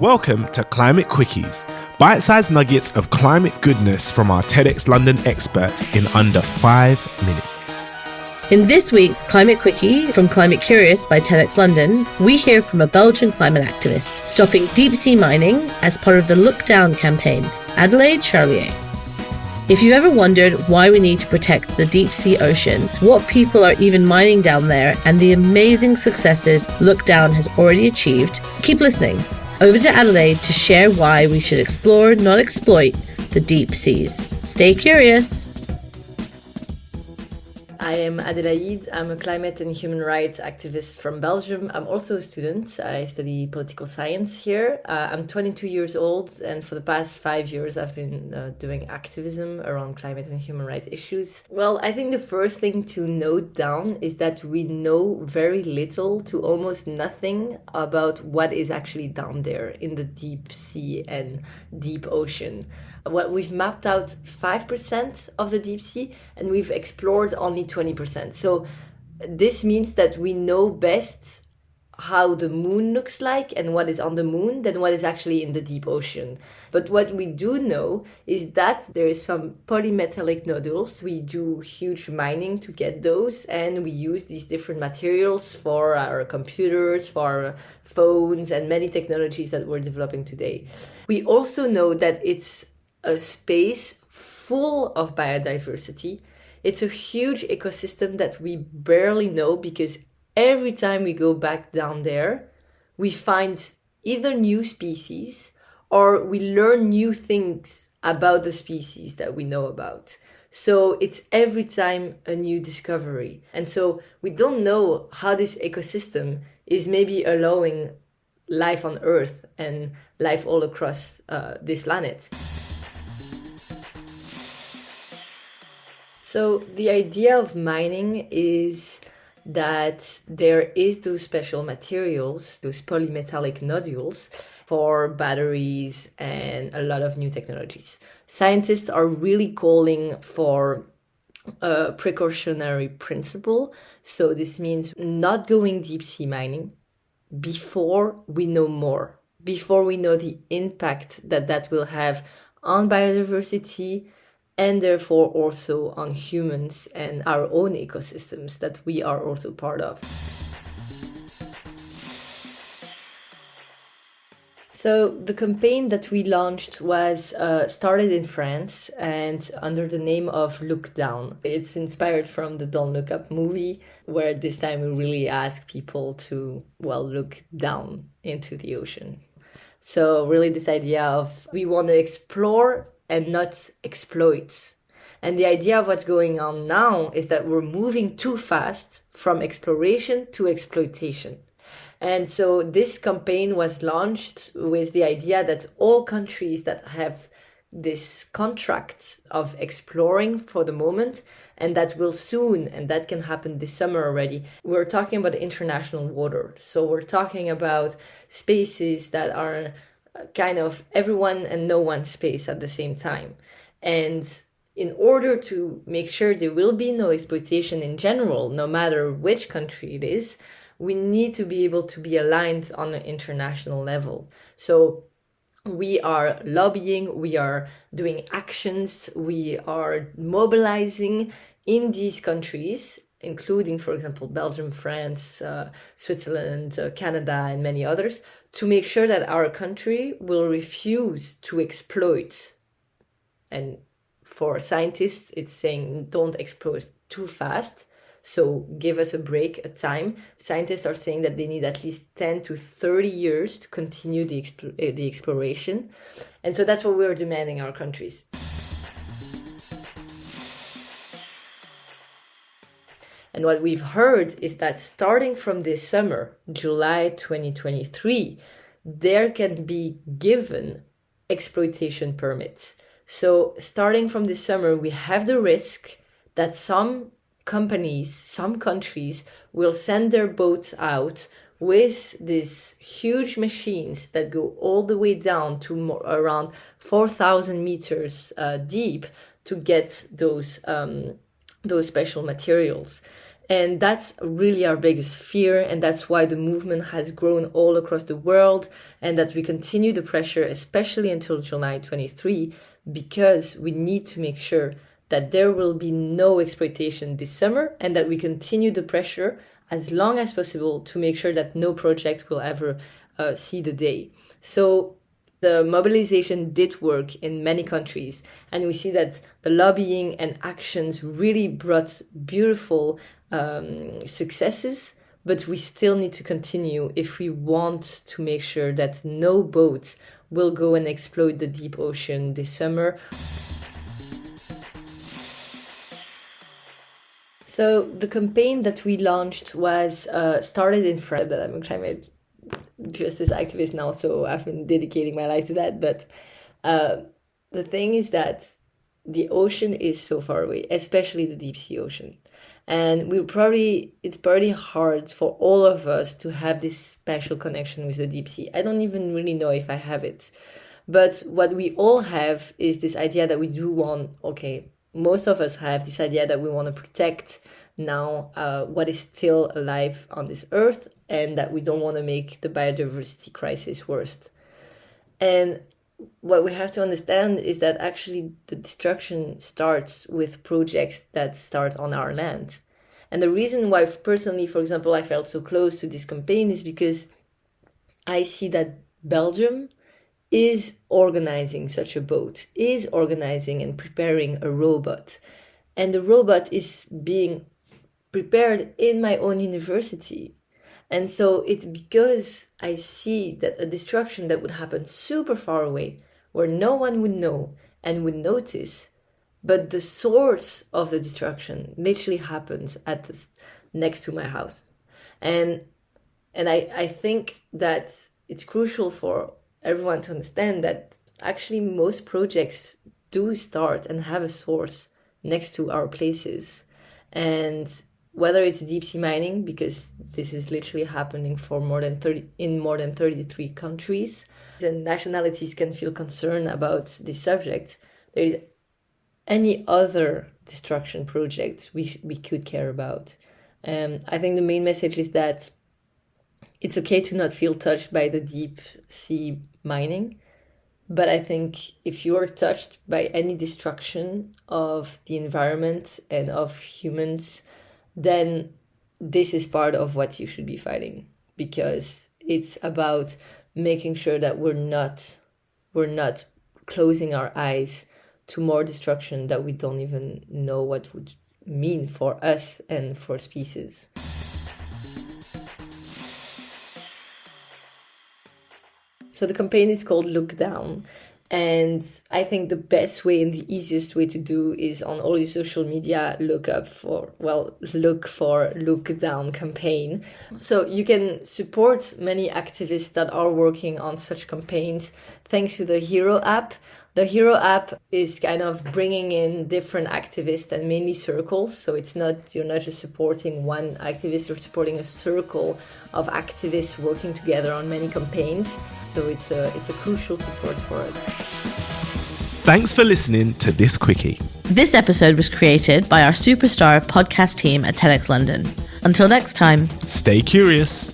Welcome to Climate Quickies, bite-sized nuggets of climate goodness from our TEDxLondon experts in under 5 minutes. In this week's Climate Quickie from Climate Curious by TEDxLondon, we hear from a Belgian climate activist stopping deep-sea mining as part of the Look Down campaign, Adélaïde Charlier. If you've ever wondered why we need to protect the deep-sea ocean, what people are even mining down there, and the amazing successes Look Down has already achieved, keep listening. Over to Adélaïde to share why we should explore, not exploit, the deep seas. Stay curious. I am Adélaïde. I'm a climate and human rights activist from Belgium. I'm also a student. I study political science here. I'm 22 years old, and for the past 5 years, I've been doing activism around climate and human rights issues. Well, I think the first thing to note down is that we know very little to almost nothing about what is actually down there in the deep sea and deep ocean. Well, we've mapped out 5% of the deep sea, and we've explored only 20%. So this means that we know best how the moon looks like and what is on the moon than what is actually in the deep ocean. But what we do know is that there is some polymetallic nodules. We do huge mining to get those, and we use these different materials for our computers, for our phones, and many technologies that we're developing today. We also know that it's a space full of biodiversity. It's a huge ecosystem that we barely know, because every time we go back down there, we find either new species or we learn new things about the species that we know about. So it's every time a new discovery. And so we don't know how this ecosystem is maybe allowing life on Earth and life all across this planet. So the idea of mining is that there is those special materials, those polymetallic nodules, for batteries and a lot of new technologies. Scientists are really calling for a precautionary principle. So this means not going deep sea mining before we know more, before we know the impact that that will have on biodiversity, and therefore also on humans and our own ecosystems that we are also part of. So the campaign that we launched was started in France and under the name of Look Down. It's inspired from the Don't Look Up movie, where this time we really ask people to, look down into the ocean. So really this idea of we want to explore and not exploit. And the idea of what's going on now is that we're moving too fast from exploration to exploitation. And so this campaign was launched with the idea that all countries that have this contract of exploring for the moment, and that will soon, and that can happen this summer already, we're talking about international water. So we're talking about spaces that are kind of everyone and no one space at the same time. And in order to make sure there will be no exploitation in general, no matter which country it is, we need to be able to be aligned on an international level. So we are lobbying, we are doing actions, we are mobilizing in these countries, including, for example, Belgium, France, Switzerland, Canada, and many others, to make sure that our country will refuse to exploit. And for scientists, it's saying don't exploit too fast. So give us a break, a time. Scientists are saying that they need at least 10 to 30 years to continue the exploration. And so that's what we're demanding our countries. And what we've heard is that starting from this summer, July 2023, there can be given exploitation permits. So starting from this summer, we have the risk that some companies, some countries will send their boats out with these huge machines that go all the way down to around 4,000 meters deep to get those special materials. And that's really our biggest fear. And that's why the movement has grown all across the world, and that we continue the pressure, especially until July 23, because we need to make sure that there will be no exploitation this summer, and that we continue the pressure as long as possible to make sure that no project will ever see the day. So the mobilization did work in many countries, and we see that the lobbying and actions really brought beautiful successes, but we still need to continue if we want to make sure that no boats will go and exploit the deep ocean this summer. So the campaign that we launched was started in France. That I'm a climate justice activist now, so I've been dedicating my life to that. But the thing is that the ocean is so far away, especially the deep sea ocean. And it's pretty hard for all of us to have this special connection with the deep sea. I don't even really know if I have it. But what we all have is this idea that we do want, most of us have this idea that we want to protect now what is still alive on this earth, and that we don't want to make the biodiversity crisis worse. And what we have to understand is that actually the destruction starts with projects that start on our land. And the reason why personally, for example, I felt so close to this campaign is because I see that Belgium is organizing such a boat, is organizing and preparing a robot. And the robot is being prepared in my own university. And so it's because I see that a destruction that would happen super far away, where no one would know and would notice, but the source of the destruction literally happens next to my house. And I think that it's crucial for everyone to understand that actually most projects do start and have a source next to our places. And whether it's deep sea mining, because this is literally happening in more than 33 countries, and nationalities can feel concerned about this subject. There is any other destruction project we could care about. I think the main message is that it's okay to not feel touched by the deep sea mining, but I think if you are touched by any destruction of the environment and of humans, then this is part of what you should be fighting, because it's about making sure that we're not closing our eyes to more destruction that we don't even know what would mean for us and for species. So the campaign is called Look Down. And I think the best way and the easiest way to do is on all your social media, look for Look Down campaign. So you can support many activists that are working on such campaigns thanks to the Hero app. The Hero app is kind of bringing in different activists and mainly circles. So you're not just supporting one activist, you're supporting a circle of activists working together on many campaigns. So it's a crucial support for us. Thanks for listening to this quickie. This episode was created by our superstar podcast team at TEDxLondon. Until next time, stay curious.